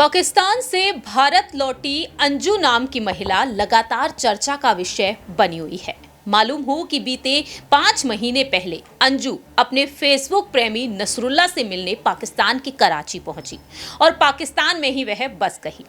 पाकिस्तान से भारत लौटी अंजू नाम की महिला लगातार चर्चा का विषय बनी हुई है। मालूम हो कि बीते 5 महीने पहले अंजू अपने फेसबुक प्रेमी नसरुल्ला से मिलने पाकिस्तान की कराची पहुंची और पाकिस्तान में ही वह बस गई।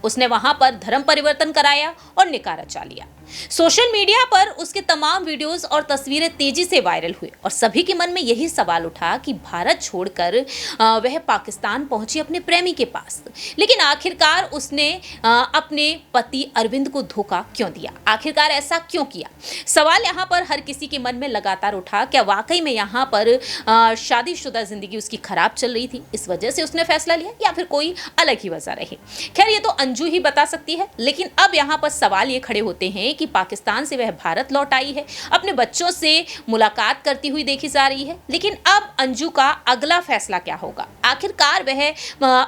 उसने वहां पर धर्म परिवर्तन कराया और निकाह रचा लिया। सोशल मीडिया पर उसके तमाम वीडियोस और तस्वीरें तेजी से वायरल हुए और सभी के मन में यही सवाल उठा कि भारत छोड़कर वह पाकिस्तान पहुंची अपने प्रेमी के पास, लेकिन आखिरकार उसने अपने पति अरविंद को धोखा क्यों दिया? आखिरकार ऐसा क्यों किया? सवाल यहाँ पर हर किसी के मन में लगातार उठा। क्या वाकई में यहाँ पर शादीशुदा जिंदगी उसकी खराब चल रही थी, इस वजह से उसने फैसला लिया, या फिर कोई अलग ही वजह रही? खैर, ये तो अंजू ही बता सकती है। लेकिन अब यहाँ पर सवाल ये खड़े होते हैं कि पाकिस्तान से वह भारत लौट आई है, अपने बच्चों से मुलाकात करती हुई देखी जा रही है, लेकिन अब अंजू का अगला फैसला क्या होगा? आखिरकार वह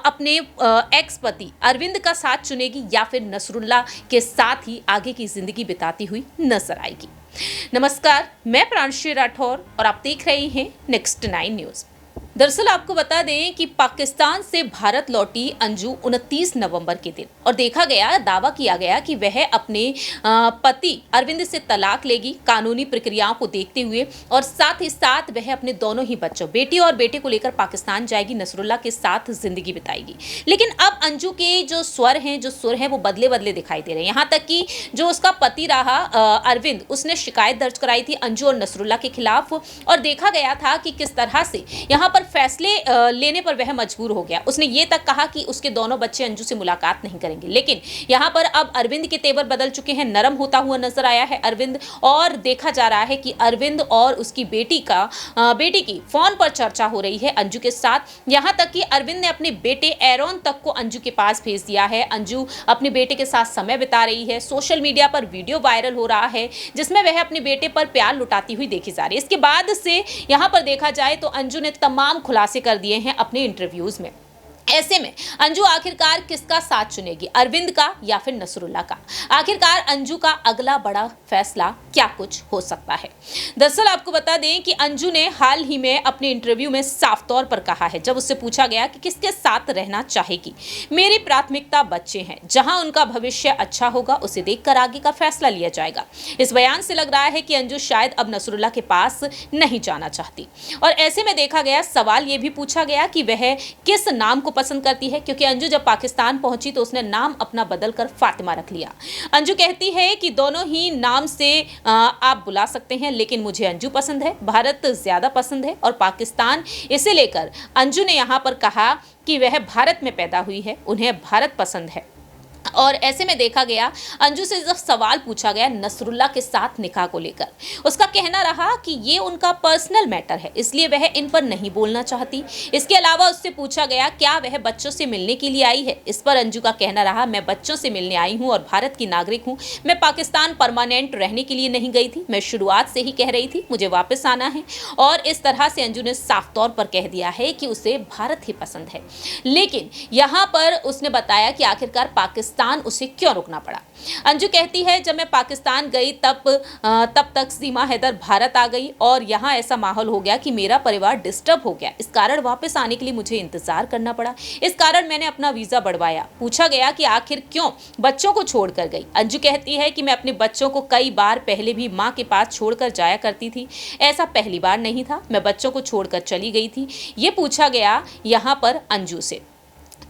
अपने एक्स पति अरविंद का साथ चुनेगी या फिर नसरुल्ला के साथ ही आगे की जिंदगी बिताती हुई नजर आएगी? नमस्कार, मैं प्रांशु राठौर और आप देख रहे हैं नेक्स्ट 9 न्यूज। दरअसल आपको बता दें कि पाकिस्तान से भारत लौटी अंजू 29 नवंबर के दिन और देखा गया, दावा किया गया कि वह अपने पति अरविंद से तलाक लेगी कानूनी प्रक्रियाओं को देखते हुए, और साथ ही साथ वह अपने दोनों ही बच्चों, बेटी और बेटे को लेकर पाकिस्तान जाएगी, नसरुल्ला के साथ जिंदगी बिताएगी। लेकिन अब अंजू के जो सुर हैं वो बदले बदले दिखाई दे रहे हैं। यहाँ तक कि जो उसका पति रहा अरविंद, उसने शिकायत दर्ज कराई थी अंजू और नसरुल्ला के खिलाफ, और देखा गया था कि किस तरह से यहाँ पर फैसले लेने पर वह मजबूर हो गया। उसने ये तक कहा कि उसके दोनों बच्चे अंजू से मुलाकात नहीं करेंगे। लेकिन यहाँ पर अब अरविंद के तेवर बदल चुके हैं, नरम होता हुआ नजर आया है अरविंद, और देखा जा रहा है कि अरविंद और उसकी बेटी की फोन पर चर्चा हो रही है अंजू के साथ। यहाँ तक कि अरविंद ने अपने बेटे एरोन तक को अंजू के पास भेज दिया है। अंजू अपने बेटे के साथ समय बिता रही है। सोशल मीडिया पर वीडियो वायरल हो रहा है जिसमें वह अपने बेटे पर प्यार लुटाती हुई देखी जा रही है। इसके बाद से यहाँ पर देखा जाए तो अंजू ने तमाम खुलासे कर दिए हैं अपने इंटरव्यूज में। ऐसे में अंजू आखिरकार किसका साथ चुनेगी, अरविंद का या फिर नसरुल्ला का? आखिरकार अंजू का अगला बड़ा फैसला क्या कुछ हो सकता है? दरअसल आपको बता दें कि अंजू ने हाल ही में अपने इंटरव्यू में साफ तौर पर कहा है, जब उससे पूछा गया कि किसके साथ रहना चाहेगी, मेरी प्राथमिकता बच्चे हैं, जहां उनका भविष्य अच्छा होगा उसे देखकर आगे का फैसला लिया जाएगा। इस बयान से लग रहा है कि अंजू शायद अब नसरुल्ला के पास नहीं जाना चाहती। और ऐसे में देखा गया, सवाल यह भी पूछा गया कि वह किस नाम को पसंद करती है, क्योंकि अंजू जब पाकिस्तान पहुंची तो उसने नाम अपना बदलकर फातिमा रख लिया। अंजू कहती है कि दोनों ही नाम से आप बुला सकते हैं, लेकिन मुझे अंजू पसंद है, भारत ज्यादा पसंद है और पाकिस्तान। इसे लेकर अंजू ने यहां पर कहा कि वह भारत में पैदा हुई है, उन्हें भारत पसंद है। और ऐसे में देखा गया, अंजू से जब सवाल पूछा गया नसरुल्ला के साथ निकाह को लेकर, उसका कहना रहा कि ये उनका पर्सनल मैटर है, इसलिए वह इन पर नहीं बोलना चाहती। इसके अलावा उससे पूछा गया क्या वह बच्चों से मिलने के लिए आई है। इस पर अंजू का कहना रहा, मैं बच्चों से मिलने आई हूँ और भारत की नागरिक हूँ। मैं पाकिस्तान परमानेंट रहने के लिए नहीं गई थी, मैं शुरुआत से ही कह रही थी मुझे वापस आना है। और इस तरह से अंजू ने साफ तौर पर कह दिया है कि उसे भारत ही पसंद है। लेकिन यहाँ पर उसने बताया कि आखिरकार पाकिस्तान उसे क्यों रुकना पड़ा। अंजू कहती है, जब मैं पाकिस्तान गई तब तक सीमा हैदर भारत आ गई और यहाँ ऐसा माहौल हो गया कि मेरा परिवार डिस्टर्ब हो गया। इस कारण वापस आने के लिए मुझे इंतजार करना पड़ा। इस कारण मैंने अपना वीजा बढ़वाया। पूछा गया कि आखिर क्यों बच्चों को छोड़कर गई। अंजू कहती है कि मैं अपने बच्चों को कई बार पहले भी माँ के पास छोड़कर जाया करती थी, ऐसा पहली बार नहीं था, मैं बच्चों को छोड़कर चली गई थी। ये पूछा गया यहाँ पर अंजू से।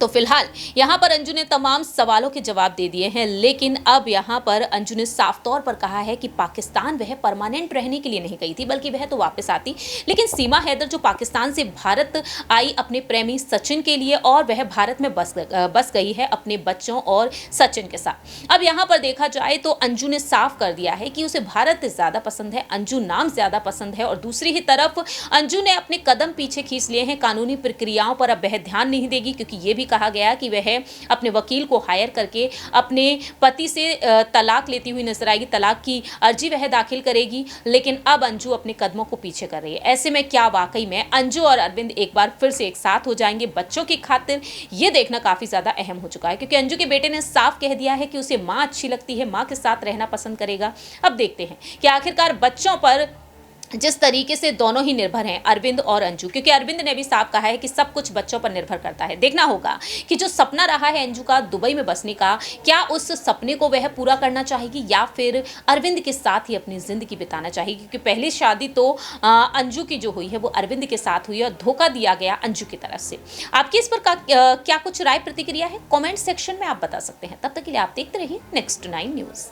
तो फिलहाल यहाँ पर अंजू ने तमाम सवालों के जवाब दे दिए हैं, लेकिन अब यहाँ पर अंजू ने साफ तौर पर कहा है कि पाकिस्तान वह परमानेंट रहने के लिए नहीं गई थी, बल्कि वह तो वापस आती। लेकिन सीमा हैदर जो पाकिस्तान से भारत आई अपने प्रेमी सचिन के लिए, और वह भारत में बस गई है अपने बच्चों और सचिन के साथ। अब यहाँ पर देखा जाए तो अंजू ने साफ कर दिया है कि उसे भारत ज़्यादा पसंद है, अंजू नाम ज़्यादा पसंद है। और दूसरी ही तरफ अंजू ने अपने कदम पीछे खींच लिए हैं कानूनी प्रक्रियाओं पर। अब वह ध्यान नहीं देगी, क्योंकि ये भी कहा गया कि वह अपने वकील को हायर करके अपने पति से तलाक लेती हुई नजर आएगी, तलाक की अर्जी वह दाखिल करेगी। लेकिन अब अंजू अपने कदमों को पीछे कर रही है। ऐसे में क्या वाकई में अंजू और अरविंद एक बार फिर से एक साथ हो जाएंगे बच्चों की खातिर? ये देखना काफी ज्यादा अहम हो चुका है, क्योंकि अंजू के बेटे ने साफ कह दिया है कि उसे माँ अच्छी लगती है, माँ के साथ रहना पसंद करेगा। अब देखते हैं कि आखिरकार बच्चों पर जिस तरीके से दोनों ही निर्भर हैं, अरविंद और अंजू, क्योंकि अरविंद ने भी साफ कहा है कि सब कुछ बच्चों पर निर्भर करता है। देखना होगा कि जो सपना रहा है अंजू का दुबई में बसने का, क्या उस सपने को वह पूरा करना चाहेगी या फिर अरविंद के साथ ही अपनी जिंदगी बिताना चाहेगी, क्योंकि पहली शादी तो अंजू की जो हुई है वो अरविंद के साथ हुई और धोखा दिया गया अंजू की तरफ से। आपकी इस पर क्या कुछ राय प्रतिक्रिया है, कॉमेंट सेक्शन में आप बता सकते हैं। तब तक के लिए आप देखते रहिए Next 9 न्यूज।